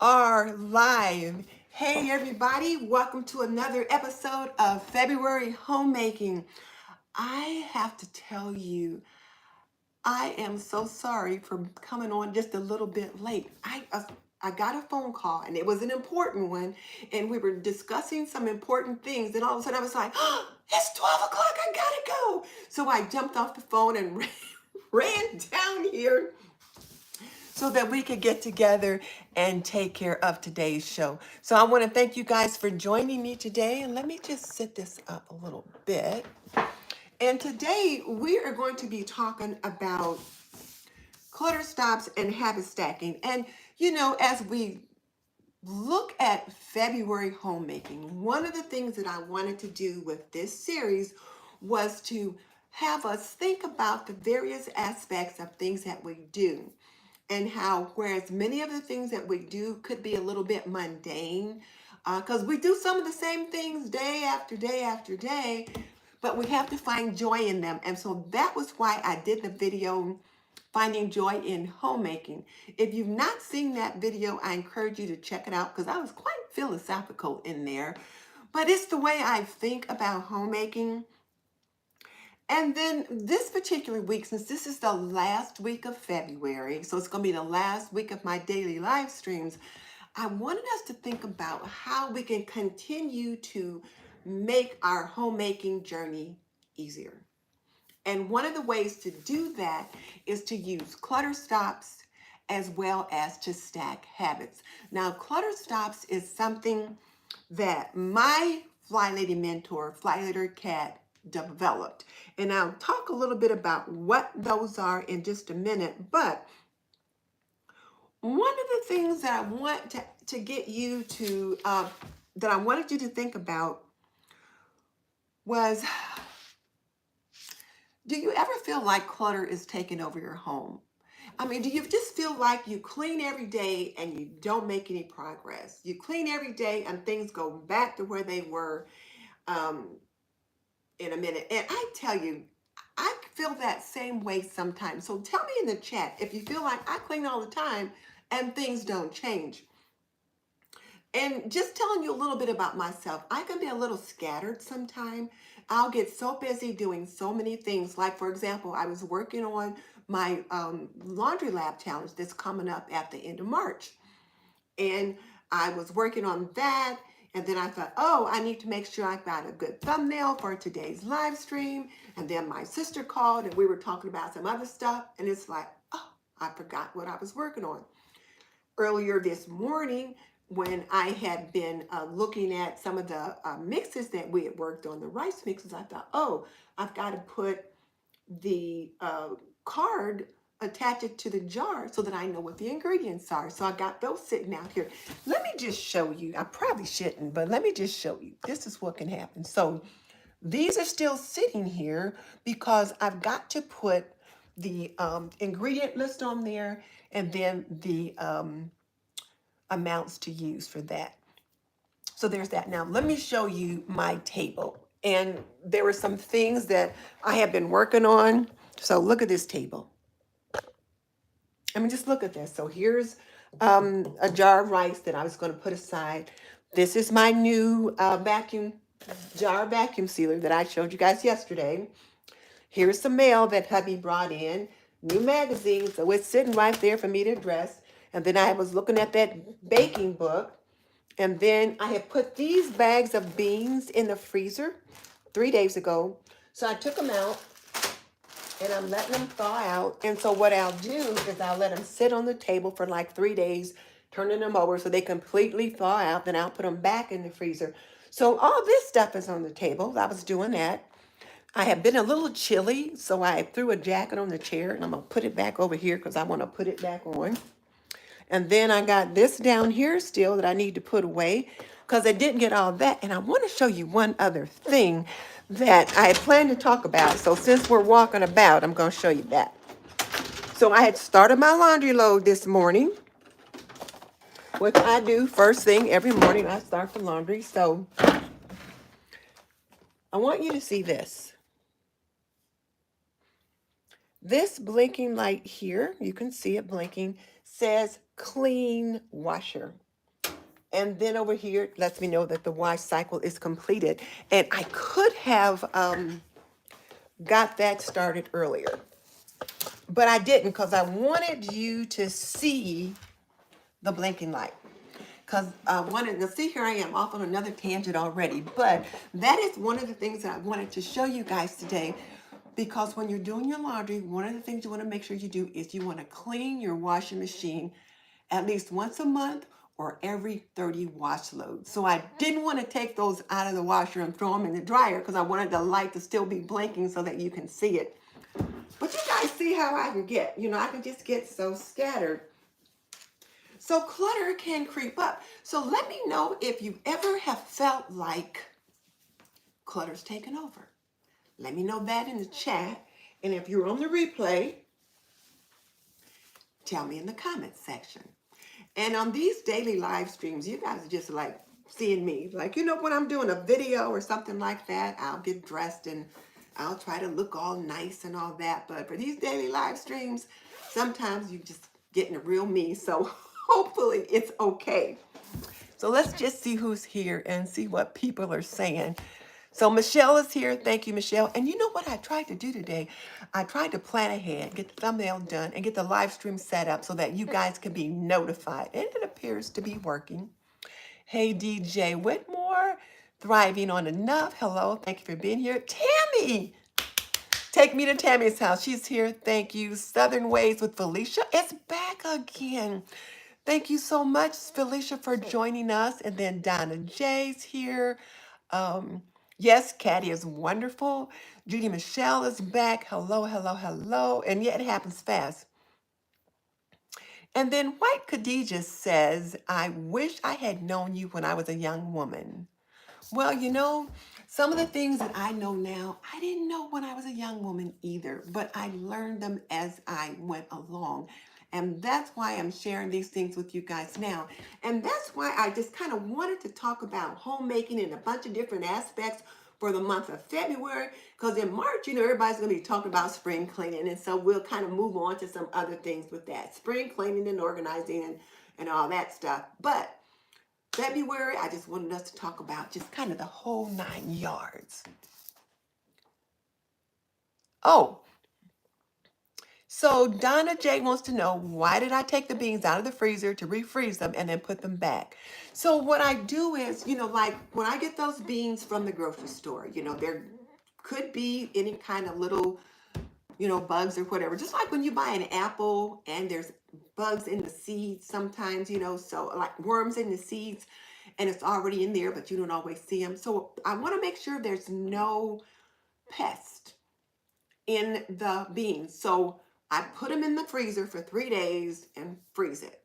Are live. Hey, everybody, welcome to another episode of February Homemaking. I have to tell you, I am so sorry for coming on just a little bit late. I got a phone call and it was an important one, and we were discussing some important things. And all of a sudden, I was like, oh, it's 12 o'clock, I gotta go. So I jumped off the phone and ran down here so that we could get together and take care of today's show. So I want to thank you guys for joining me today. And let me just set this up a little bit. And today we are going to be talking about clutter stops and habit stacking. And as we look at February homemaking, one of the things that I wanted to do with this series was to have us think about the various aspects of things that we do, and how, whereas many of the things that we do could be a little bit mundane, because we do some of the same things day after day after day, but we have to find joy in them. And so that was why I did the video, Finding Joy in Homemaking. If you've not seen that video, I encourage you to check it out, because I was quite philosophical in there. But it's the way I think about homemaking. And then this particular week, since this is the last week of February, so it's going to be the last week of my daily live streams, I wanted us to think about how we can continue to make our homemaking journey easier. And one of the ways to do that is to use clutter stops as well as to stack habits. Now, clutter stops is something that my Fly Lady mentor, Fly Leader Cat, developed. And I'll talk a little bit about what those are in just a minute. But one of the things that I want to get you to, that I wanted you to think about was, do you ever feel like clutter is taking over your home? I mean, do you just feel like you clean every day and you don't make any progress? You clean every day and things go back to where they were um, in a minute. And I tell you, I feel that same way sometimes. So tell me in the chat if you feel like I clean all the time and things don't change. And just telling you a little bit about myself, I can be a little scattered sometimes. I'll get so busy doing so many things. Like, for example, I was working on my laundry lab challenge that's coming up at the end of March. And I was working on that. And then I thought, oh, I need to make sure I've got a good thumbnail for today's live stream. And then my sister called and we were talking about some other stuff. And it's like, oh, I forgot what I was working on. Earlier this morning, when I had been looking at some of the mixes that we had worked on, the rice mixes, I thought, oh, I've got to put the card, attach it to the jar so that I know what the ingredients are. So I got those sitting out here. Let me just show you. I probably shouldn't, but let me just show you. This is what can happen. So these are still sitting here because I've got to put the ingredient list on there, and then the amounts to use for that. So there's that. Now let me show you my table. And there were some things that I have been working on. So look at this table. I mean, just look at this. So here's a jar of rice that I was going to put aside. This is my new vacuum sealer that I showed you guys yesterday. Here's some mail that hubby brought in, new magazine, so it's sitting right there for me to address. And then I was looking at that baking book. And then I had put these bags of beans in the freezer 3 days ago. So I took them out and I'm letting them thaw out. And so what I'll do is I'll let them sit on the table for like 3 days, turning them over so they completely thaw out. Then I'll put them back in the freezer. So all this stuff is on the table. I was doing that. I have been a little chilly, so I threw a jacket on the chair, and I'm going to put it back over here because I want to put it back on. And then I got this down here still that I need to put away because I didn't get all that. And I want to show you one other thing that I had planned to talk about. So since we're walking about, I'm going to show you that. So I had started my laundry load this morning, which I do first thing every morning. I start the laundry. So I want you to see this. This blinking light here, you can see it blinking, says clean washer. And then over here, it lets me know that the wash cycle is completed. And I could have got that started earlier, but I didn't because I wanted you to see the blinking light. Because I wanted to see, here I am off on another tangent already, but that is one of the things that I wanted to show you guys today. Because when you're doing your laundry, one of the things you want to make sure you do is you want to clean your washing machine at least once a month or every 30 wash loads. So I didn't want to take those out of the washer and throw them in the dryer because I wanted the light to still be blinking so that you can see it. But you guys see how I can get, I can just get so scattered. So clutter can creep up. So let me know if you ever have felt like clutter's taken over. Let me know that in the chat. And if you're on the replay, tell me in the comments section. And on these daily live streams, you guys are just like seeing me. Like, when I'm doing a video or something like that, I'll get dressed and I'll try to look all nice and all that. But for these daily live streams, sometimes you just getting the real me. So hopefully it's okay. So let's just see who's here and see what people are saying. So Michelle is here. Thank you, Michelle. And you know what I tried to do today? I tried to plan ahead, get the thumbnail done, and get the live stream set up so that you guys can be notified. And it appears to be working. Hey, DJ Whitmore, thriving on enough. Hello, thank you for being here. Tammy, take me to Tammy's house. She's here. Thank you. Southern Ways with Felicia. It's back again. Thank you so much, Felicia, for joining us. And then Donna J's here. Yes, Caddy is wonderful. Judy Michelle is back. Hello, hello, hello. And yet it happens fast. And then White Khadijah says, I wish I had known you when I was a young woman. Well, some of the things that I know now, I didn't know when I was a young woman either, but I learned them as I went along. And that's why I'm sharing these things with you guys now. And that's why I just kind of wanted to talk about homemaking in a bunch of different aspects for the month of February. Because in March, everybody's going to be talking about spring cleaning. And so we'll kind of move on to some other things with that. Spring cleaning and organizing and all that stuff. But February, I just wanted us to talk about just kind of the whole 9 yards. Oh, so Donna J wants to know, why did I take the beans out of the freezer to refreeze them and then put them back? So what I do is, like when I get those beans from the grocery store, there could be any kind of little, bugs or whatever. Just like when you buy an apple and there's bugs in the seeds sometimes, so like worms in the seeds. And it's already in there, but you don't always see them. So I want to make sure there's no pest in the beans. So I put them in the freezer for 3 days and freeze it.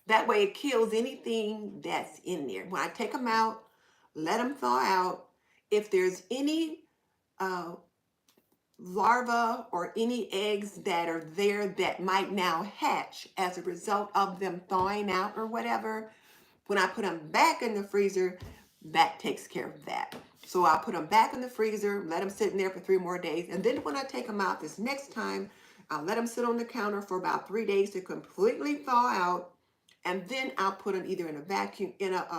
That way it kills anything that's in there. When I take them out, let them thaw out. If there's any larvae or any eggs that are there that might now hatch as a result of them thawing out or whatever, when I put them back in the freezer, that takes care of that. So I'll put them back in the freezer, let them sit in there for 3 more days. And then when I take them out this next time, I'll let them sit on the counter for about 3 days to completely thaw out. And then I'll put them either in a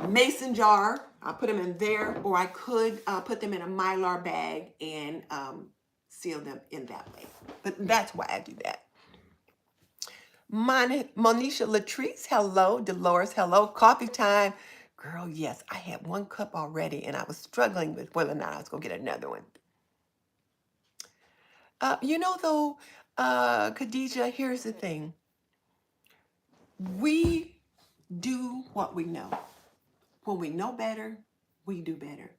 mason jar. I'll put them in there, or I could put them in a Mylar bag and seal them in that way. But that's why I do that. Monisha Latrice, hello. Dolores, hello. Coffee time. Girl, yes, I had 1 cup already, and I was struggling with whether or not I was going to get another one. Though, Khadijah, here's the thing. We do what we know. When we know better, we do better.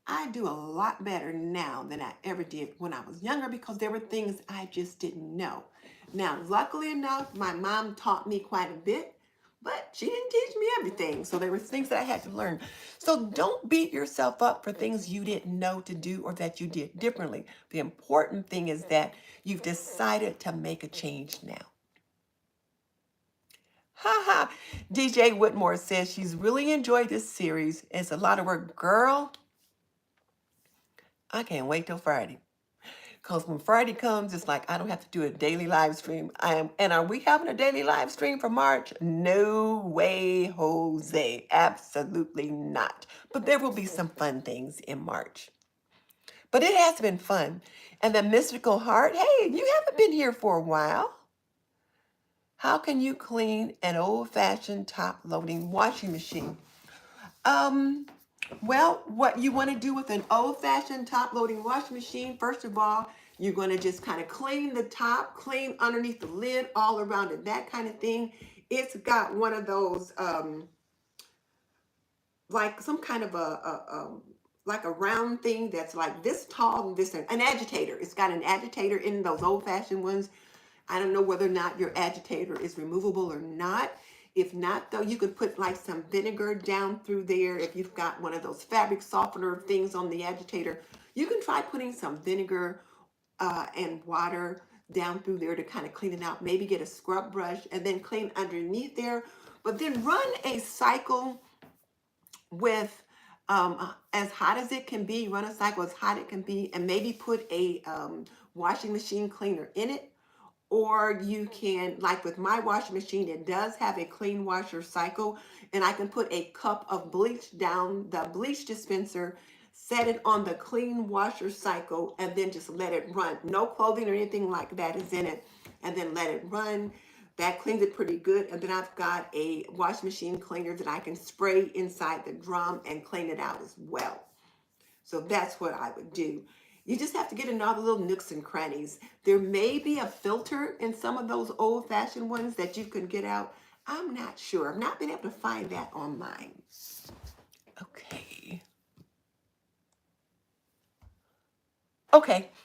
I do a lot better now than I ever did when I was younger because there were things I just didn't know. Now, luckily enough, my mom taught me quite a bit, but she didn't teach me everything. So there were things that I had to learn. So don't beat yourself up for things you didn't know to do or that you did differently. The important thing is that you've decided to make a change now. Haha. DJ Whitmore says she's really enjoyed this series. It's a lot of work. Girl, I can't wait till Friday. Because when Friday comes, it's like I don't have to do a daily live stream. And are we having a daily live stream for March? No way, Jose. Absolutely not. But there will be some fun things in March. But it has been fun. And the mystical heart, hey, you haven't been here for a while. How can you clean an old-fashioned top-loading washing machine? Um, well, what you want to do with an old-fashioned top-loading washing machine, first of all, you're going to just kind of clean the top, clean underneath the lid, all around it, that kind of thing. It's got one of those, like some kind of like a round thing that's like this tall and this, an agitator. It's got an agitator in those old-fashioned ones. I don't know whether or not your agitator is removable or not. If not, though, you could put like some vinegar down through there. If you've got one of those fabric softener things on the agitator, you can try putting some vinegar and water down through there to kind of clean it out. Maybe get a scrub brush and then clean underneath there. But then run a cycle with as hot as it can be. Run a cycle as hot as it can be, and maybe put a washing machine cleaner in it. Or you can, like with my washing machine, it does have a clean washer cycle, and I can put a cup of bleach down the bleach dispenser, set it on the clean washer cycle, and then just let it run. No clothing or anything like that is in it, and then let it run. That cleans it pretty good. And then I've got a washing machine cleaner that I can spray inside the drum and clean it out as well. So that's what I would do. You just have to get in all the little nooks and crannies. There may be a filter in some of those old-fashioned ones that you can get out. I'm not sure. I've not been able to find that on mine. Okay.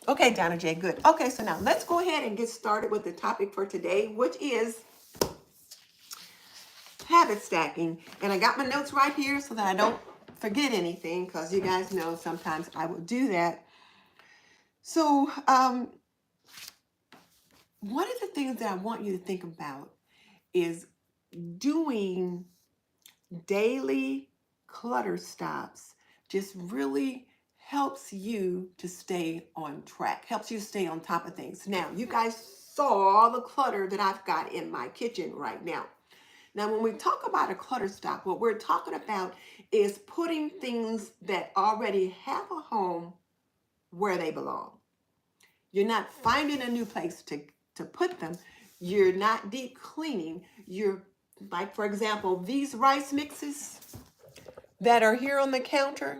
Okay, Donna J, good. Okay, so now let's go ahead and get started with the topic for today, which is habit stacking. And I got my notes right here so that I don't forget anything, because you guys know sometimes I will do that. So, one of the things that I want you to think about is doing daily clutter stops. Just really helps you to stay on track, helps you stay on top of things. Now, you guys saw all the clutter that I've got in my kitchen right now. Now, when we talk about a clutter stop, what we're talking about is putting things that already have a home where they belong. You're not finding a new place to put them. You're not deep cleaning. You're, like, for example, these rice mixes that are here on the counter.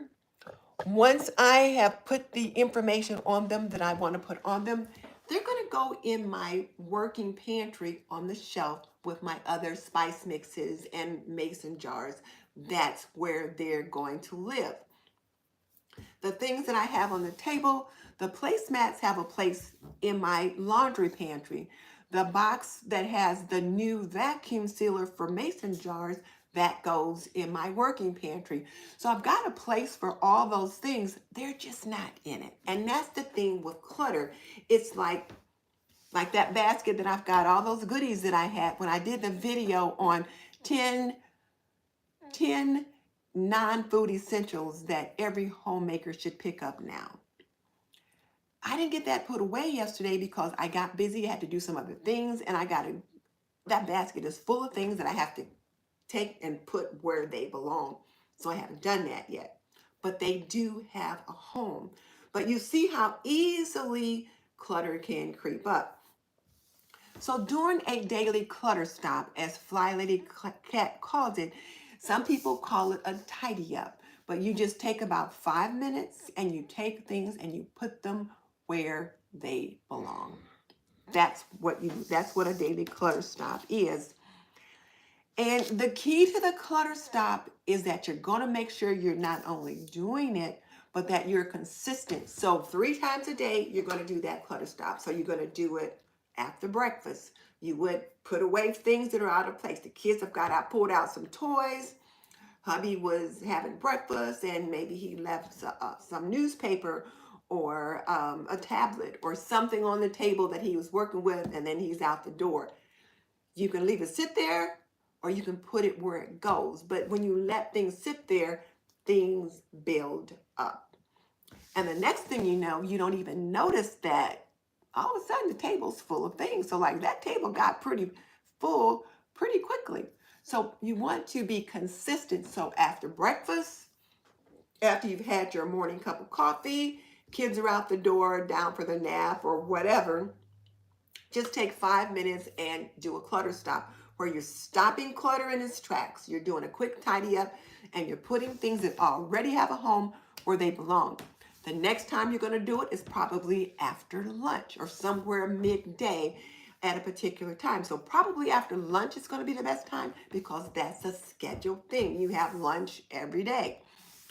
Once I have put the information on them that I want to put on them, they're going to go in my working pantry on the shelf with my other spice mixes and mason jars. That's where they're going to live. The things that I have on the table, the placemats have a place in my laundry pantry. The box that has the new vacuum sealer for mason jars, that goes in my working pantry. So I've got a place for all those things. They're just not in it. And that's the thing with clutter. It's like that basket that I've got all those goodies that I had when I did the video on 10 non-food essentials that every homemaker should pick up now. I didn't get that put away yesterday because I got busy. I had to do some other things, and that basket is full of things that I have to take and put where they belong. So I haven't done that yet. But they do have a home. But you see how easily clutter can creep up. So during a daily clutter stop, as Fly Lady Cat calls it, some people call it a tidy up. But you just take about 5 minutes and you take things and you put them where they belong. That's what a daily clutter stop is. And the key to the clutter stop is that you're going to make sure you're not only doing it, but that you're consistent. So 3 times a day, you're going to do that clutter stop. So you're going to do it after breakfast. You would put away things that are out of place. The kids have pulled out some toys. Hubby was having breakfast and maybe he left some newspaper or a tablet or something on the table that he was working with, and then he's out the door. You can leave it sit there, or you can put it where it goes. But when you let things sit there, things build up. And the next thing you know, you don't even notice that all of a sudden the table's full of things. So like that table got pretty full pretty quickly. So you want to be consistent. So after breakfast, after you've had your morning cup of coffee, kids are out the door, down for the nap or whatever, just take 5 minutes and do a clutter stop where you're stopping clutter in its tracks. You're doing a quick tidy up and you're putting things that already have a home where they belong. The next time you're going to do it is probably after lunch or somewhere midday at a particular time. So probably after lunch is going to be the best time because that's a scheduled thing. You have lunch every day.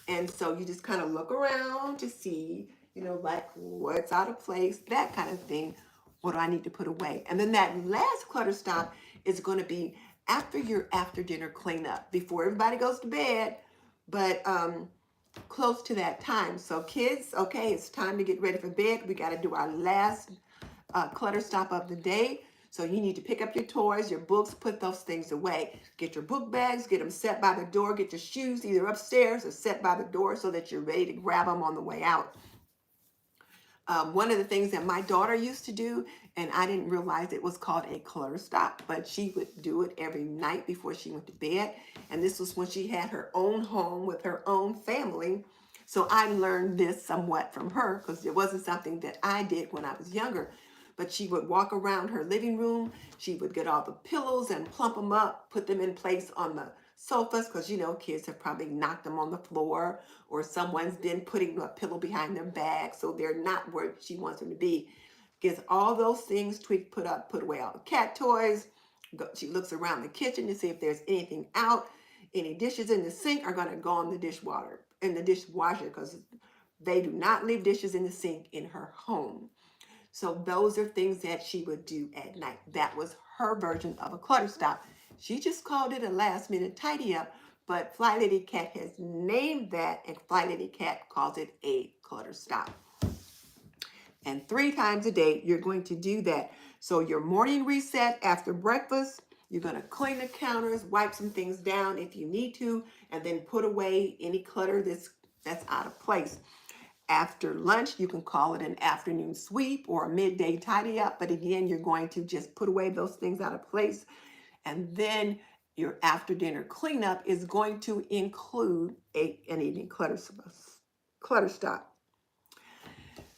And so you just kind of look around to see, like what's out of place, that kind of thing. What do I need to put away? And then that last clutter stop is going to be after your after dinner cleanup, before everybody goes to bed, but close to that time. So kids, okay, it's time to get ready for bed. We got to do our last clutter stop of the day. So you need to pick up your toys, your books, put those things away. Get your book bags, get them set by the door, get your shoes either upstairs or set by the door so that you're ready to grab them on the way out. One of the things that my daughter used to do, and I didn't realize it was called a clutter stop, but she would do it every night before she went to bed. And this was when she had her own home with her own family. So I learned this somewhat from her because it wasn't something that I did when I was younger. But she would walk around her living room. She would get all the pillows and plump them up, put them in place on the sofas because, kids have probably knocked them on the floor or someone's been putting a pillow behind their back. So they're not where she wants them to be. Gets all those things tweaked, put up, put away all the cat toys. She looks around the kitchen to see if there's anything out. Any dishes in the sink are going to go in the dishwasher because they do not leave dishes in the sink in her home. So those are things that she would do at night. That was her version of a clutter stop. She just called it a last minute tidy up, but Fly Lady Cat has named that, and Fly Lady Cat calls it a clutter stop. And 3 times a day, you're going to do that. So your morning reset after breakfast, you're going to clean the counters, wipe some things down if you need to, and then put away any clutter that's out of place. After lunch, you can call it an afternoon sweep or a midday tidy up. But again, you're going to just put away those things out of place. And then your after dinner cleanup is going to include an evening clutter stop.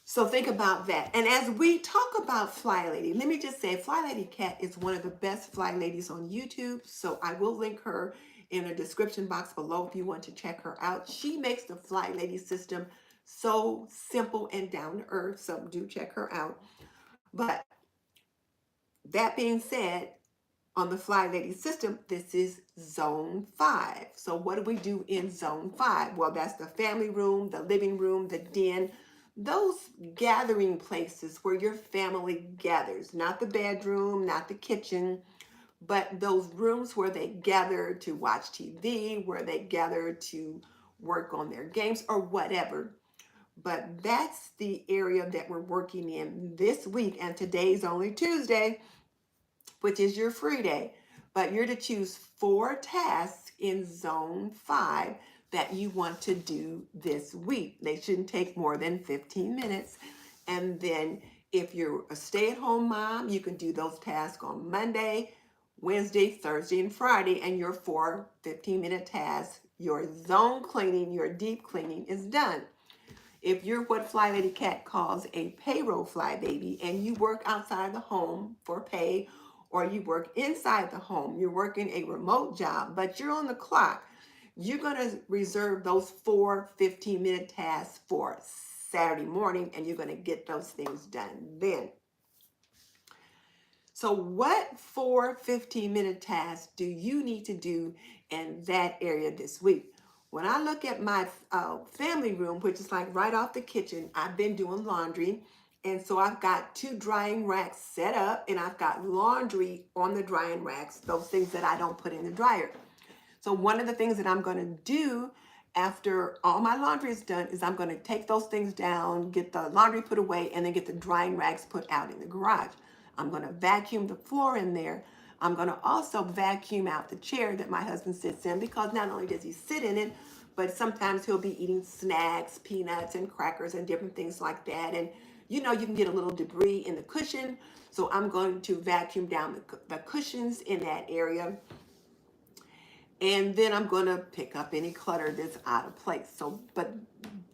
So think about that. And as we talk about Fly Lady, let me just say Fly Lady Cat is one of the best Fly Ladies on YouTube. So I will link her in the description box below if you want to check her out. She makes the Fly Lady system so simple and down to earth. So do check her out. But that being said, on the Fly Lady system, this is zone 5. So what do we do in zone 5? Well, that's the family room, the living room, the den, those gathering places where your family gathers, not the bedroom, not the kitchen, but those rooms where they gather to watch TV, where they gather to work on their games or whatever. But that's the area that we're working in this week. And today's only Tuesday, which is your free day. But you're to choose 4 tasks in zone 5 that you want to do this week. They shouldn't take more than 15 minutes. And then if you're a stay-at-home mom, you can do those tasks on Monday, Wednesday, Thursday, and Friday. And your 4 15-minute tasks, your zone cleaning, your deep cleaning is done. If you're what Fly Lady Cat calls a payroll fly baby and you work outside the home for pay, or you work inside the home, you're working a remote job, but you're on the clock, you're going to reserve those 4 15-minute tasks for Saturday morning, and you're going to get those things done then. So what 4 15-minute tasks do you need to do in that area this week? When I look at my family room, which is like right off the kitchen, I've been doing laundry. And so I've got 2 drying racks set up, and I've got laundry on the drying racks, those things that I don't put in the dryer. So one of the things that I'm going to do after all my laundry is done is I'm going to take those things down, get the laundry put away, and then get the drying racks put out in the garage. I'm going to vacuum the floor in there. I'm going to also vacuum out the chair that my husband sits in, because not only does he sit in it, but sometimes he'll be eating snacks, peanuts and crackers and different things like that. And you know, you can get a little debris in the cushion. So I'm going to vacuum down the cushions in that area. And then I'm going to pick up any clutter that's out of place. So, but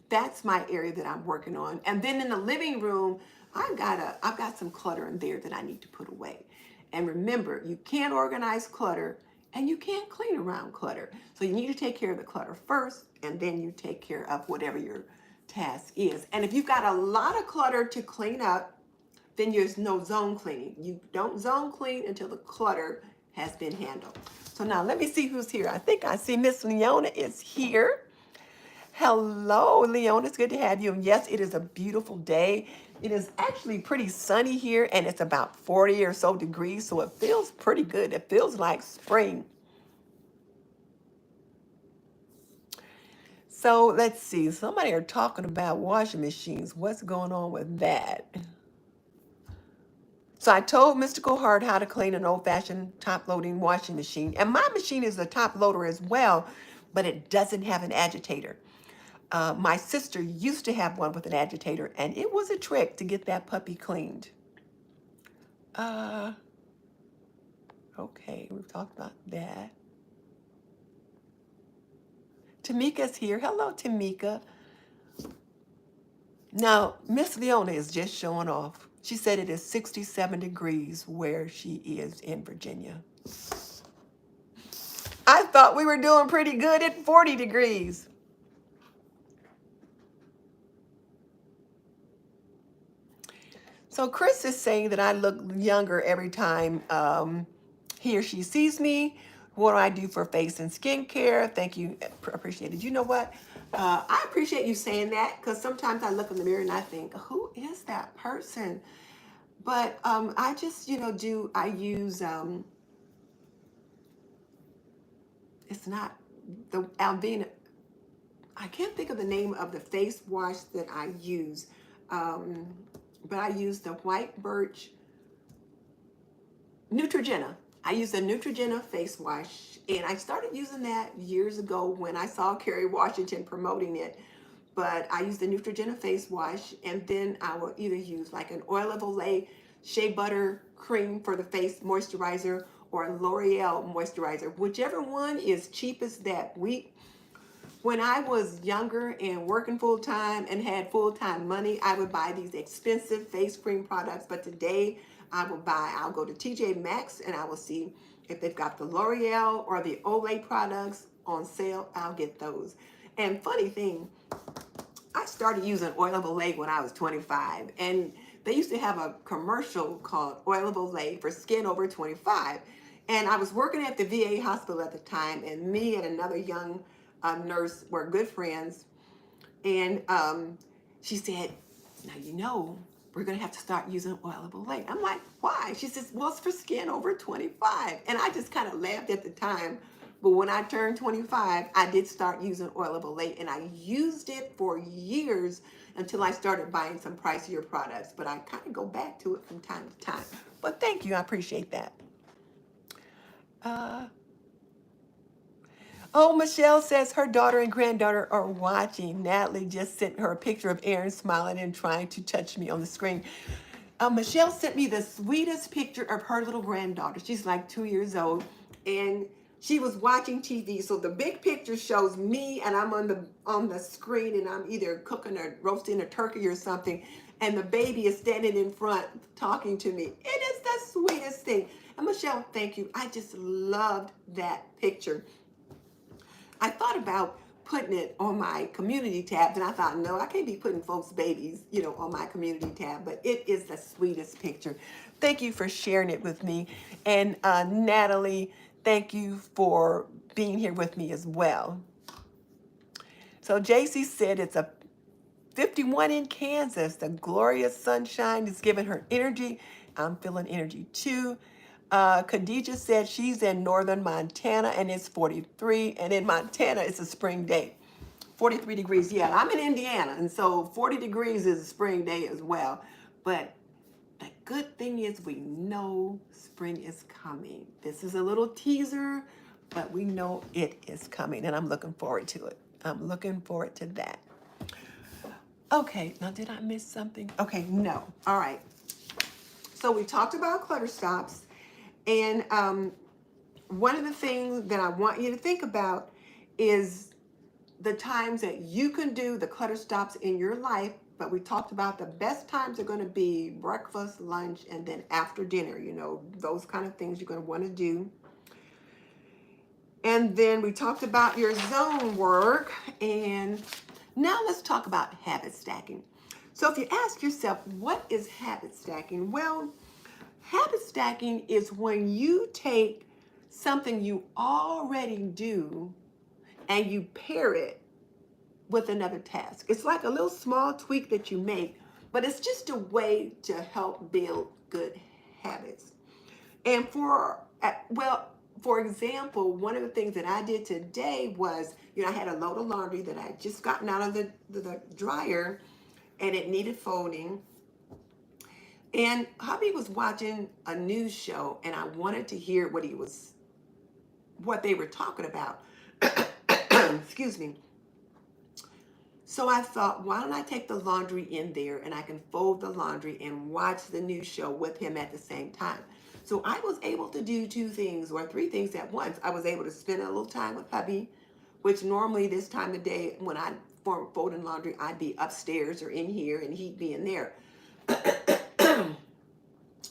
that's my area that I'm working on. And then in the living room, I've got some clutter in there that I need to put away. And remember, you can't organize clutter and you can't clean around clutter. So you need to take care of the clutter first, and then you take care of whatever your task is. And if you've got a lot of clutter to clean up, then there's no zone cleaning. You don't zone clean until the clutter has been handled. So now let me see who's here. I think I see Miss Leona is here. Hello, Leona. It's good to have you. And yes, it is a beautiful day. It is actually pretty sunny here, and it's about 40 or so degrees, so it feels pretty good. It feels like spring. So let's see. Somebody are talking about washing machines. What's going on with that? So I told Mystical Heart how to clean an old-fashioned top-loading washing machine. And my machine is a top loader as well, but it doesn't have an agitator. My sister used to have one with an agitator, and it was a trick to get that puppy cleaned. Uh, okay, we've talked about that. Tamika's here. Hello, Tamika. Now, Miss Leona is just showing off. She said it is 67 degrees where she is in Virginia. I thought we were doing pretty good at 40 degrees. So Chris is saying that I look younger every time he or she sees me. What do I do for face and skincare? Thank you. Appreciate it. You know what? I appreciate you saying that, because sometimes I look in the mirror and I think, who is that person? But I just, I use, it's not the Alvina. I can't think of the name of the face wash that I use. But I use the white birch Neutrogena. I use the Neutrogena face wash, and I started using that years ago when I saw Kerry Washington promoting it. But I use the Neutrogena face wash, and then I will either use like an oil of Olay shea butter cream for the face moisturizer, or a L'Oreal moisturizer, whichever one is cheapest that week. When I was younger and working full-time and had full-time money, I would buy these expensive face cream products. But today, I'll go to TJ Maxx and I will see if they've got the L'Oreal or the Olay products on sale. I'll get those. And funny thing, I started using Oil of Olay when I was 25. And they used to have a commercial called Oil of Olay for skin over 25. And I was working at the VA hospital at the time, and me and another young nurse were good friends. And she said, now we're going to have to start using Oil of Olay. I'm like, why? She says, well, it's for skin over 25. And I just kind of laughed at the time. But when I turned 25, I did start using Oil of Olay, and I used it for years until I started buying some pricier products. But I kind of go back to it from time to time. But thank you. I appreciate that. Oh, Michelle says her daughter and granddaughter are watching. Natalie just sent her a picture of Aaron smiling and trying to touch me on the screen. Michelle sent me the sweetest picture of her little granddaughter. She's like 2 years old, and she was watching TV. So the big picture shows me, and I'm on the screen, and I'm either cooking or roasting a turkey or something, and the baby is standing in front talking to me. It is the sweetest thing. And Michelle, thank you. I just loved that picture. I thought about putting it on my community tab, and I thought, no, I can't be putting folks' babies, on my community tab, but it is the sweetest picture. Thank you for sharing it with me. And Natalie, thank you for being here with me as well. So JC said it's a 51 in Kansas. The glorious sunshine is giving her energy. I'm feeling energy too. Khadija said she's in northern Montana and it's 43. And in Montana, it's a spring day. 43 degrees. Yeah, I'm in Indiana. And so 40 degrees is a spring day as well. But the good thing is we know spring is coming. This is a little teaser, but we know it is coming. And I'm looking forward to it. I'm looking forward to that. Okay, now did I miss something? Okay, no. All right. So we talked about clutter stops, and one of the things that I want you to think about is the times that you can do the clutter stops in your life. But we talked about the best times are going to be breakfast, lunch, and then after dinner. You know, those kind of things you're going to want to do. And then we talked about your zone work. And now let's talk about habit stacking. So if you ask yourself, what is habit stacking? Well, habit stacking is when you take something you already do and you pair it with another task. It's like a little small tweak that you make, but it's just a way to help build good habits. And for example, one of the things that I did today was, I had a load of laundry that I had just gotten out of the dryer, and it needed folding. And hubby was watching a news show, and I wanted to hear what they were talking about. Excuse me. So I thought, why don't I take the laundry in there and I can fold the laundry and watch the news show with him at the same time. So I was able to do two things or three things at once. I was able to spend a little time with hubby, which normally this time of day when I folding laundry, I'd be upstairs or in here and he'd be in there.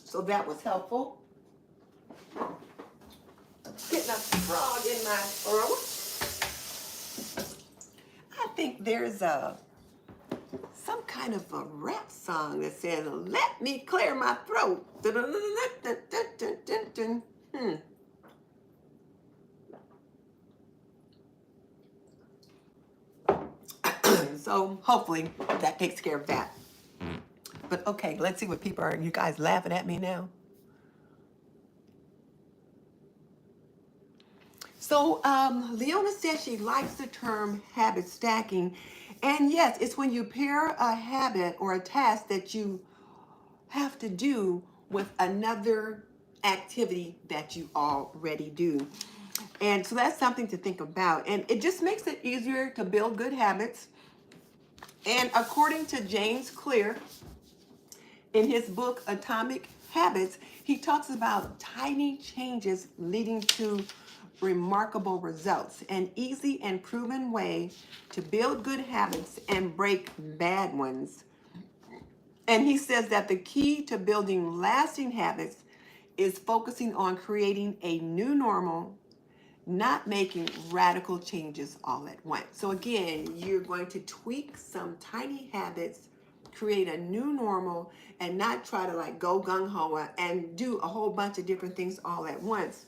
So that was helpful. Getting a frog in my throat. I think there's some kind of a rap song that says, "Let me clear my throat." So hopefully that takes care of that. But okay, let's see what people are. You guys laughing at me now? So Leona says she likes the term habit stacking. And yes, it's when you pair a habit or a task that you have to do with another activity that you already do. And so that's something to think about. And it just makes it easier to build good habits. And according to James Clear, in his book Atomic Habits, he talks about tiny changes leading to remarkable results, an easy and proven way to build good habits and break bad ones. And he says that the key to building lasting habits is focusing on creating a new normal, not making radical changes all at once. So again, you're going to tweak some tiny habits, create a new normal, and not try to like go gung-ho and do a whole bunch of different things all at once.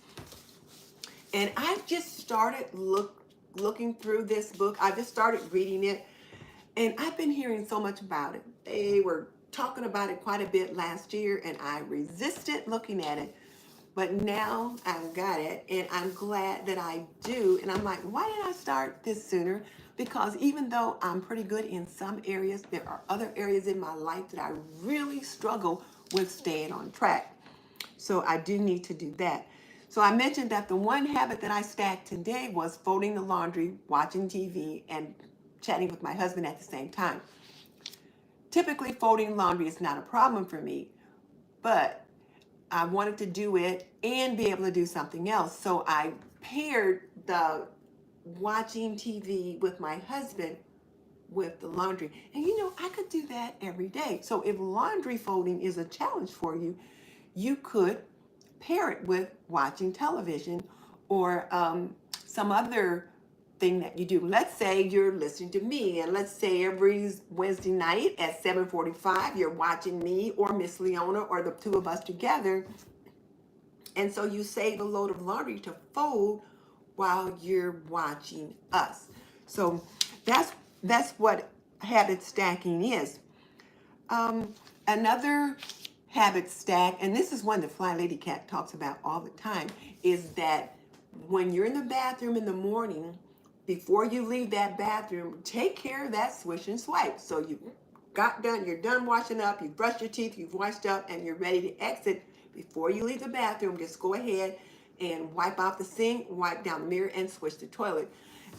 And I've just started looking through this book. I just started reading it, and I've been hearing so much about it. They were talking about it quite a bit last year, and I resisted looking at it. But now I've got it, and I'm glad that I do. And I'm like, why didn't I start this sooner? Because even though I'm pretty good in some areas, there are other areas in my life that I really struggle with staying on track. So I do need to do that. So I mentioned that the one habit that I stacked today was folding the laundry, watching TV, and chatting with my husband at the same time. Typically, folding laundry is not a problem for me, but I wanted to do it and be able to do something else. So I paired the watching TV with my husband with the laundry. And I could do that every day. So if laundry folding is a challenge for you, you could pair it with watching television or some other thing that you do. Let's say you're listening to me, and let's say every Wednesday night at 7:45 you're watching me or Miss Leona or the two of us together. And so you save a load of laundry to fold while you're watching us. So that's what habit stacking is. Another habit stack, and this is one that Fly Lady Cat talks about all the time, is that when you're in the bathroom in the morning, before you leave that bathroom, take care of that swish and swipe. So you're done washing up, you've brushed your teeth, you've washed up, and you're ready to exit. Before you leave the bathroom, just go ahead and wipe off the sink, wipe down the mirror, and swish the toilet.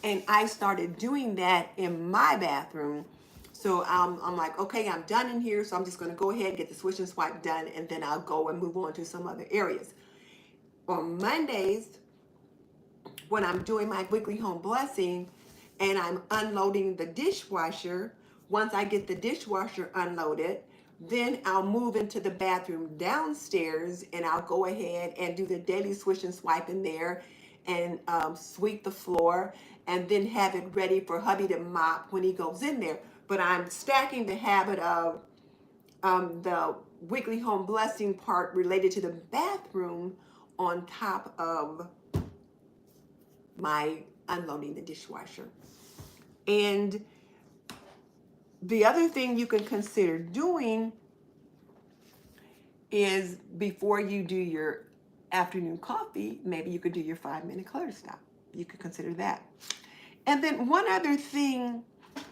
And I started doing that in my bathroom. So I'm like, okay, I'm done in here. So I'm just going to go ahead and get the swish and swipe done. And then I'll go and move on to some other areas. On Mondays, when I'm doing my weekly home blessing and I'm unloading the dishwasher, once I get the dishwasher unloaded, then I'll move into the bathroom downstairs and I'll go ahead and do the daily swish and swipe in there and sweep the floor and then have it ready for hubby to mop when he goes in there. But I'm stacking the habit of the weekly home blessing part related to the bathroom on top of my unloading the dishwasher. And the other thing you can consider doing is before you do your afternoon coffee, maybe you could do your 5-minute clutter stop. You could consider that. And then one other thing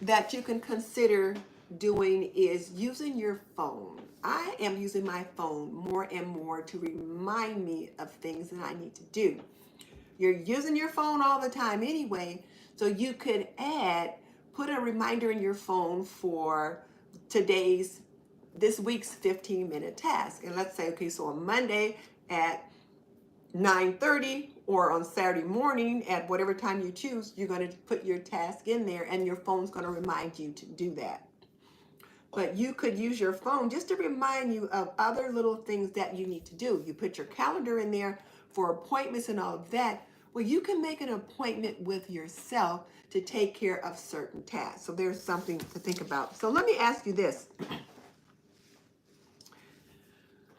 that you can consider doing is using your phone. I am using my phone more and more to remind me of things that I need to do. You're using your phone all the time anyway, so you could put a reminder in your phone for this week's 15-minute task. And let's say, okay, so on Monday at 9:30 or on Saturday morning at whatever time you choose, you're going to put your task in there and your phone's going to remind you to do that. But you could use your phone just to remind you of other little things that you need to do. You put your calendar in there for appointments and all of that. Well, you can make an appointment with yourself to take care of certain tasks. So there's something to think about. So let me ask you this.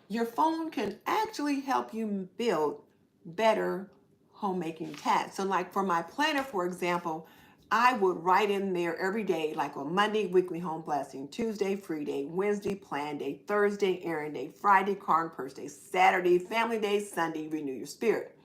Your phone can actually help you build better homemaking tasks. So like for my planner, for example, I would write in there every day, like on Monday, weekly home blessing, Tuesday, free day, Wednesday, plan day, Thursday, errand day, Friday, car and purse day, Saturday, family day, Sunday, renew your spirit.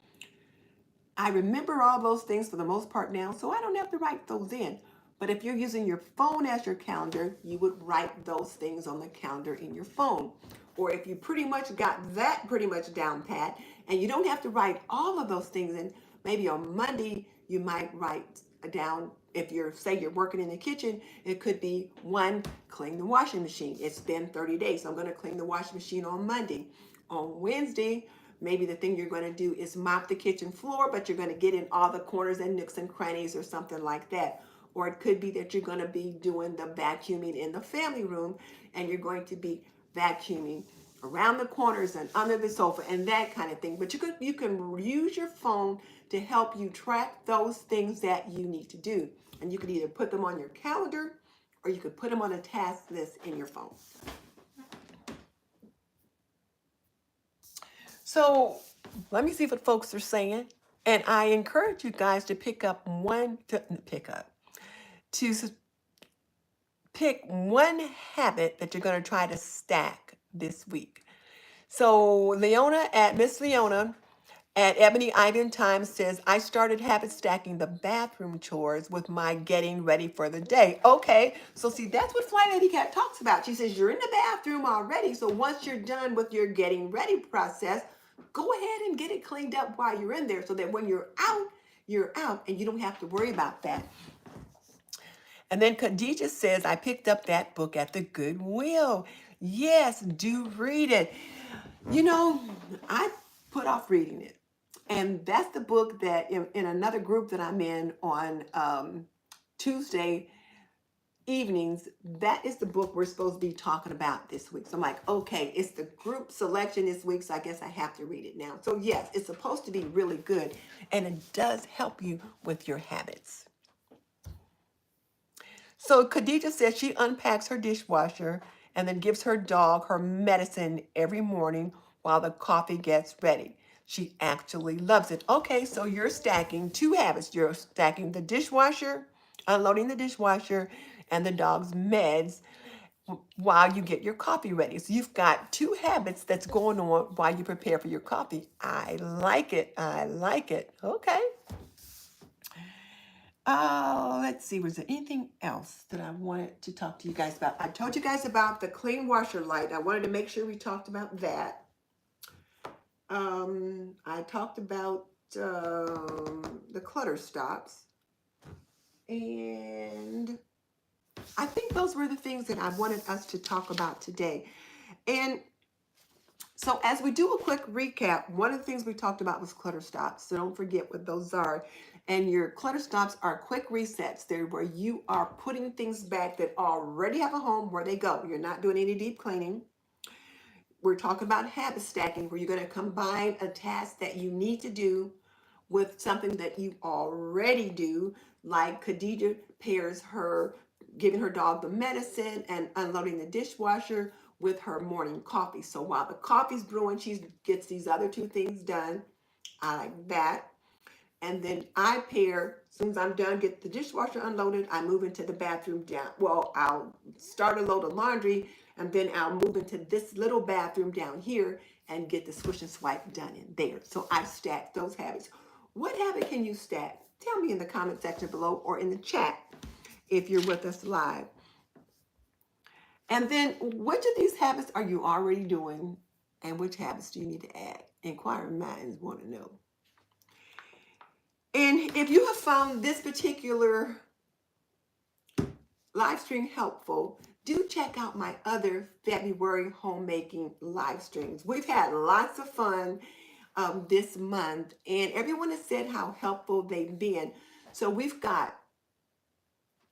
I remember all those things for the most part now, so I don't have to write those in. But if you're using your phone as your calendar, you would write those things on the calendar in your phone. Or if you pretty much got that pretty much down pat, and you don't have to write all of those things in, maybe on Monday you might write down, if say you're working in the kitchen, it could be 1, clean the washing machine. It's been 30 days, so I'm going to clean the washing machine on Monday. On Wednesday, maybe the thing you're going to do is mop the kitchen floor, but you're going to get in all the corners and nooks and crannies or something like that. Or it could be that you're going to be doing the vacuuming in the family room and you're going to be vacuuming around the corners and under the sofa and that kind of thing. But you can use your phone to help you track those things that you need to do. And you could either put them on your calendar or you could put them on a task list in your phone. So let me see what folks are saying. And I encourage you guys to pick one habit that you're going to try to stack this week. So Miss Leona at Ebony Ivan Time says, I started habit stacking the bathroom chores with my getting ready for the day. Okay, so see, that's what Fly Lady Cat talks about. She says, you're in the bathroom already, so once you're done with your getting ready process, go ahead and get it cleaned up while you're in there so that when you're out and you don't have to worry about that. And then Khadijah says, I picked up that book at the Goodwill. Yes, do read it. You know, I put off reading it. And that's the book that in another group that I'm in on Tuesday evenings, that is the book we're supposed to be talking about this week. So I'm like, okay, it's the group selection this week, so I guess I have to read it now. So yes, it's supposed to be really good, and it does help you with your habits. So Khadijah says she unpacks her dishwasher and then gives her dog her medicine every morning while the coffee gets ready. She actually loves it. Okay, so you're stacking 2 habits. You're stacking the dishwasher, unloading the dishwasher, and the dog's meds while you get your coffee ready. So you've got 2 habits that's going on while you prepare for your coffee. I like it. I like it. Okay. Let's see, was there anything else that I wanted to talk to you guys about? I told you guys about the clean washer light. I wanted to make sure we talked about that. I talked about the clutter stops. And I think those were the things that I wanted us to talk about today. And so as we do a quick recap, one of the things we talked about was clutter stops. So don't forget what those are. And your clutter stops are quick resets. They're where you are putting things back that already have a home where they go. You're not doing any deep cleaning. We're talking about habit stacking, where you're going to combine a task that you need to do with something that you already do, like Khadija pairs her giving her dog the medicine and unloading the dishwasher with her morning coffee. So while the coffee's brewing, she gets these other two things done. I like that. And then I pair, as soon as I'm done, get the dishwasher unloaded, I move into the bathroom down. Well, I'll start a load of laundry and then I'll move into this little bathroom down here and get the swish and swipe done in there. So I've stacked those habits. What habit can you stack? Tell me in the comment section below or in the chat if you're with us live. And then which of these habits are you already doing and which habits do you need to add? Inquiring minds want to know. And if you have found this particular live stream helpful, do check out my other February homemaking live streams. We've had lots of fun this month, and everyone has said how helpful they've been. So we've got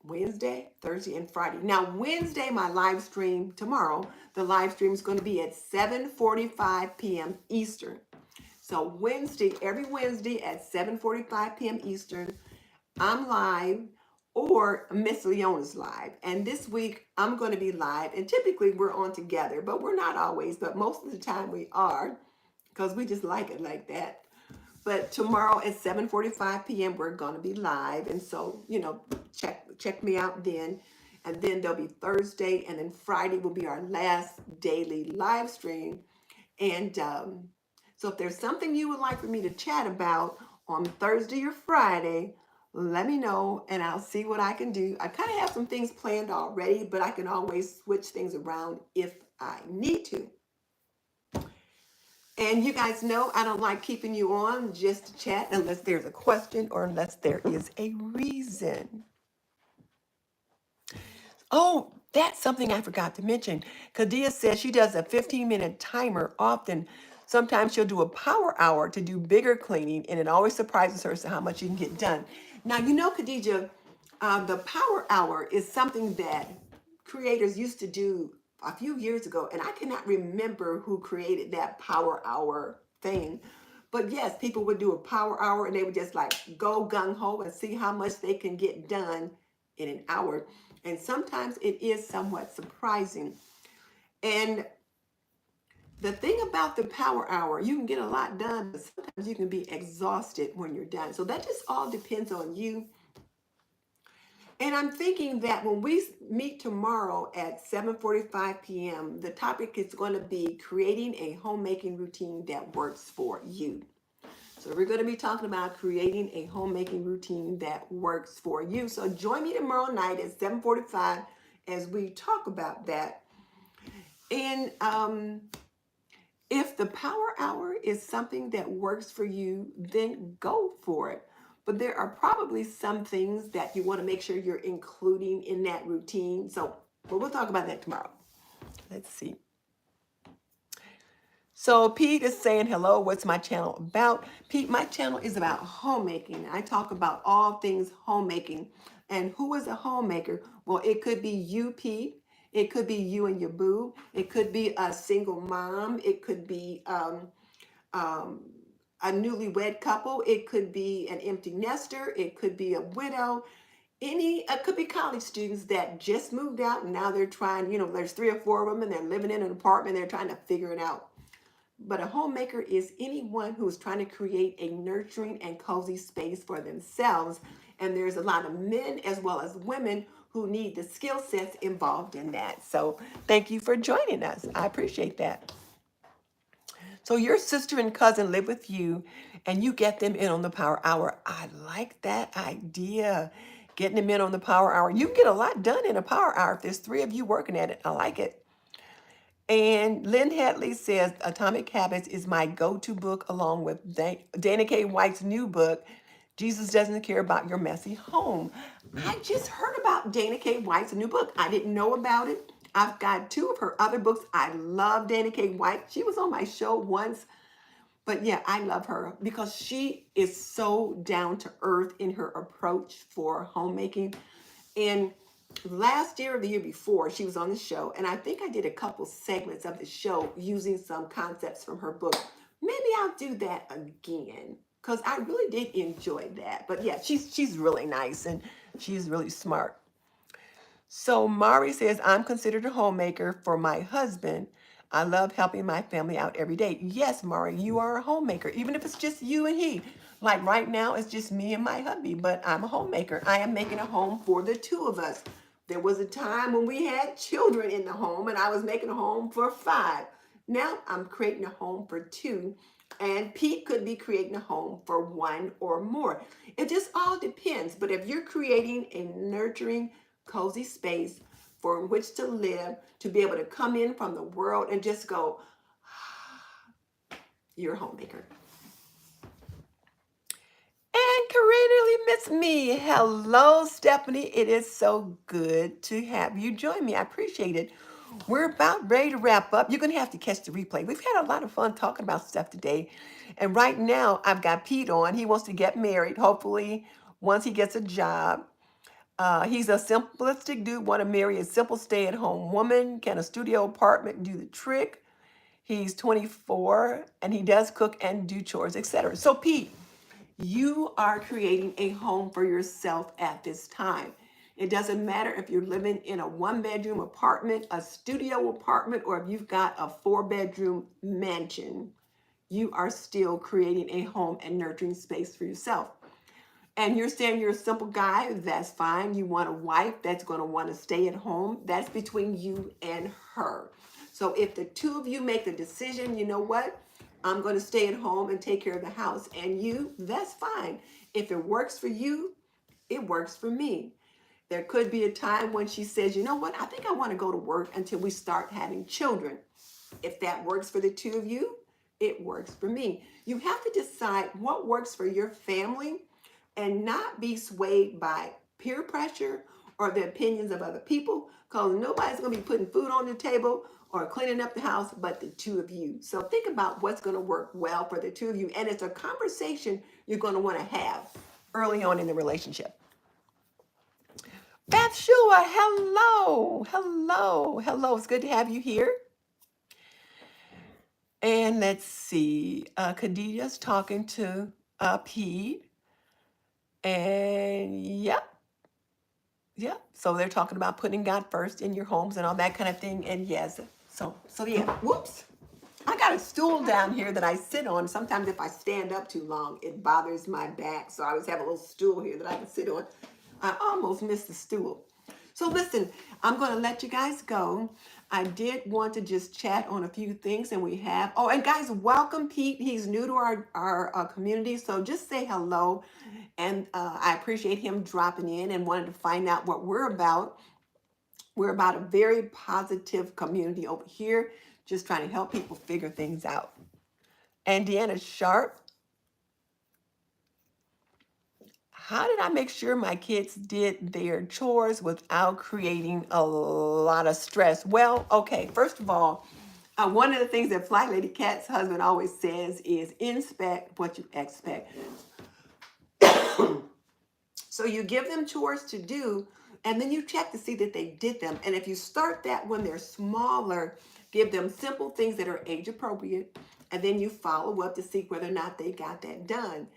Wednesday, Thursday, and Friday. Now, Wednesday, my live stream tomorrow, the live stream is going to be at 7:45 p.m. Eastern. So Wednesday, every Wednesday at 7:45 p.m. Eastern, I'm live or Miss Leona's live. And this week I'm going to be live. And typically we're on together, but we're not always, but most of the time we are because we just like it like that. But tomorrow at 7:45 p.m. we're going to be live. And so, check me out then. And then there'll be Thursday and then Friday will be our last daily live stream. And so if there's something you would like for me to chat about on Thursday or Friday, let me know and I'll see what I can do. I kind of have some things planned already, but I can always switch things around if I need to. And you guys know I don't like keeping you on just to chat unless there's a question or unless there is a reason. Oh, that's something I forgot to mention. Kadia says she does a 15-minute timer often. Sometimes she'll do a power hour to do bigger cleaning, and it always surprises her as to how much you can get done. Now, Khadija, the power hour is something that creators used to do a few years ago, and I cannot remember who created that power hour thing. But yes, people would do a power hour and they would just like go gung-ho and see how much they can get done in an hour. And sometimes it is somewhat surprising. And the thing about the power hour, you can get a lot done, but sometimes you can be exhausted when you're done. So that just all depends on you. And I'm thinking that when we meet tomorrow at 7:45 p.m., the topic is going to be creating a homemaking routine that works for you. So we're going to be talking about creating a homemaking routine that works for you. So join me tomorrow night at 7:45 as we talk about that. And if the power hour is something that works for you, then go for it. But there are probably some things that you want to make sure you're including in that routine. But we'll talk about that tomorrow. Let's see. So Pete is saying, hello, what's my channel about? Pete, my channel is about homemaking. I talk about all things homemaking. And who is a homemaker? Well, it could be you, Pete. It could be you and your boo. It could be a single mom. It could be a newlywed couple. It could be an empty nester. It could be a widow. It could be college students that just moved out and now they're trying, there's 3 or 4 of them and they're living in an apartment. They're trying to figure it out. But a homemaker is anyone who is trying to create a nurturing and cozy space for themselves. And there's a lot of men as well as women who need the skill sets involved in that. So thank you for joining us. I appreciate that. So your sister and cousin live with you and you get them in on the power hour. I like that idea. Getting them in on the power hour. You can get a lot done in a power hour if there's 3 of you working at it. I like it. And Lynn Hadley says Atomic Habits is my go-to book along with Dana K. White's new book, Jesus doesn't care about your messy home. I just heard about Dana K. White's new book. I didn't know about it. I've got 2 of her other books. I love Dana K. White. She was on my show once. But yeah, I love her because she is so down to earth in her approach for homemaking. And last year or the year before, she was on the show, and I think I did a couple segments of the show using some concepts from her book. Maybe I'll do that again because I really did enjoy that. But yeah, she's really nice and she's really smart. So Mari says, I'm considered a homemaker for my husband. I love helping my family out every day. Yes, Mari, you are a homemaker, even if it's just you and he. Like right now, it's just me and my hubby, but I'm a homemaker. I am making a home for the 2 of us. There was a time when we had children in the home and I was making a home for 5. Now I'm creating a home for 2, and Pete could be creating a home for 1 or more. It just all depends. But if you're creating a nurturing, cozy space for which to live, to be able to come in from the world and just go, you're a homemaker. And Corinne really missed me. Hello, Stephanie. It is so good to have you join me. I appreciate it. We're about ready to wrap up. You're going to have to catch the replay. We've had a lot of fun talking about stuff today. And right now, I've got Pete on. He wants to get married, hopefully, once he gets a job. He's a simplistic dude, want to marry a simple stay-at-home woman. Can a studio apartment do the trick? He's 24, and he does cook and do chores, etc. So, Pete, you are creating a home for yourself at this time. It doesn't matter if you're living in a 1-bedroom apartment, a studio apartment, or if you've got a 4-bedroom mansion. You are still creating a home and nurturing space for yourself. And you're saying you're a simple guy, that's fine. You want a wife that's going to want to stay at home. That's between you and her. So if the 2 of you make the decision, you know what? I'm going to stay at home and take care of the house. And you, that's fine. If it works for you, it works for me. There could be a time when she says, you know what? I think I want to go to work until we start having children. If that works for the 2 of you, it works for me. You have to decide what works for your family and not be swayed by peer pressure or the opinions of other people, because nobody's going to be putting food on the table or cleaning up the house but the 2 of you. So think about what's going to work well for the 2 of you. And it's a conversation you're going to want to have early on in the relationship. Bathshua, hello, hello, hello. It's good to have you here. And let's see, Khadijah's talking to Pete. And yep. So they're talking about putting God first in your homes and all that kind of thing. And yes, so yeah, whoops. I got a stool down here that I sit on. Sometimes if I stand up too long, it bothers my back. So I always have a little stool here that I can sit on. I almost missed the stool. So listen, I'm going to let you guys go. I did want to just chat on a few things, and we have. Oh, and guys, welcome Pete. He's new to our community, so just say hello. And I appreciate him dropping in and wanted to find out what we're about. We're about a very positive community over here, just trying to help people figure things out. And Deanna Sharp, how did I make sure my kids did their chores without creating a lot of stress? Well, okay, first of all, one of the things that Fly Lady Cat's husband always says is inspect what you expect. So you give them chores to do, and then you check to see that they did them. And if you start that when they're smaller, give them simple things that are age appropriate, and then you follow up to see whether or not they got that done.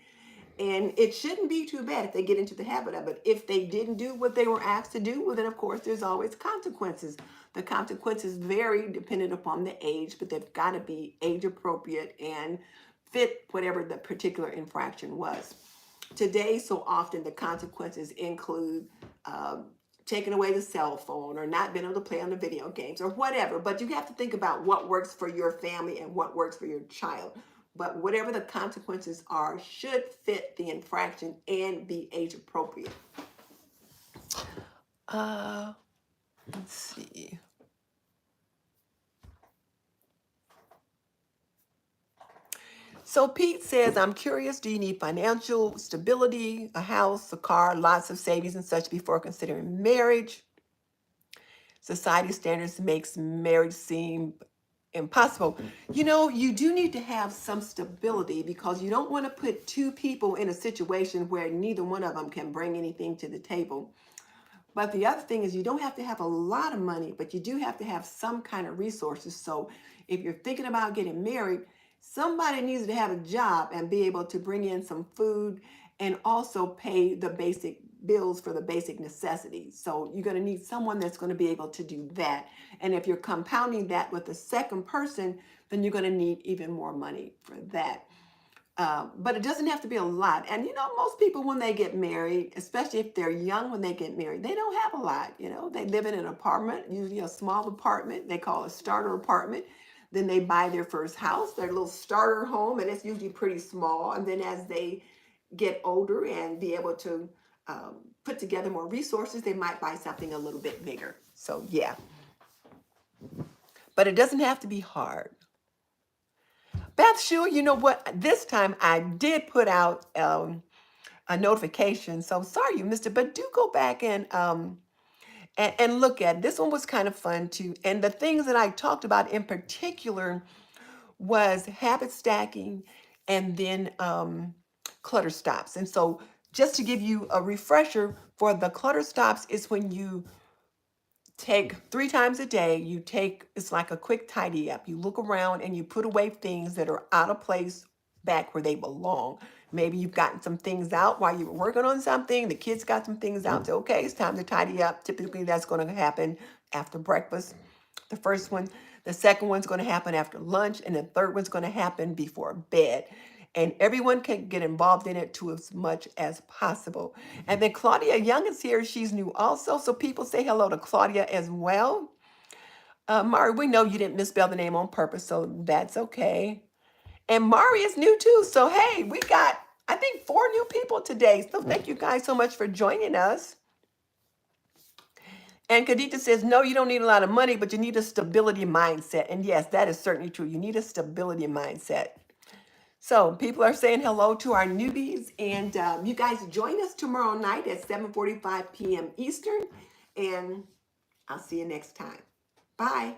And it shouldn't be too bad if they get into the habit of it. If they didn't do what they were asked to do, well, then of course there's always consequences. The consequences vary depending upon the age, but they've got to be age appropriate and fit whatever the particular infraction was. Today, so often the consequences include taking away the cell phone or not being able to play on the video games or whatever. But you have to think about what works for your family and what works for your child. But whatever the consequences are should fit the infraction and be age appropriate. Let's see. So Pete says, I'm curious, do you need financial stability, a house, a car, lots of savings and such before considering marriage? Society standards makes marriage seem impossible. You know, you do need to have some stability because you don't want to put two people in a situation where neither one of them can bring anything to the table. But the other thing is you don't have to have a lot of money, but you do have to have some kind of resources. So if you're thinking about getting married, somebody needs to have a job and be able to bring in some food and also pay the basic bills for the basic necessities. So you're going to need someone that's going to be able to do that. And if you're compounding that with a second person, then you're going to need even more money for that. But it doesn't have to be a lot. And you know, most people when they get married, especially if they're young when they get married, they don't have a lot. You know, they live in an apartment, usually a small apartment. They call a starter apartment. Then they buy their first house, their little starter home, and it's usually pretty small. And then as they get older and be able to put together more resources, they might buy something a little bit bigger. So yeah, but it doesn't have to be hard. Beth, sure, you know what? This time I did put out a notification. So sorry you missed it, but do go back and look at it. This one was kind of fun too. And the things that I talked about in particular was habit stacking and then clutter stops. And so just to give you a refresher for the clutter stops is when you take 3 times a day, you take, it's like a quick tidy up. You look around and you put away things that are out of place back where they belong. Maybe you've gotten some things out while you were working on something. The kids got some things out. So, okay, it's time to tidy up. Typically, that's going to happen after breakfast. The first one. The second one's going to happen after lunch. And the third one's going to happen before bed. And everyone can get involved in it to as much as possible. And then Claudia Young is here. She's new also. So people say hello to Claudia as well. Mari, we know you didn't misspell the name on purpose, so that's okay. And Mari is new too. So hey, we got, I think, 4 new people today. So thank you guys so much for joining us. And Khadija says, no, you don't need a lot of money, but you need a stability mindset. And yes, that is certainly true. You need a stability mindset. So people are saying hello to our newbies, and you guys join us tomorrow night at 7:45 p.m. Eastern, and I'll see you next time. Bye.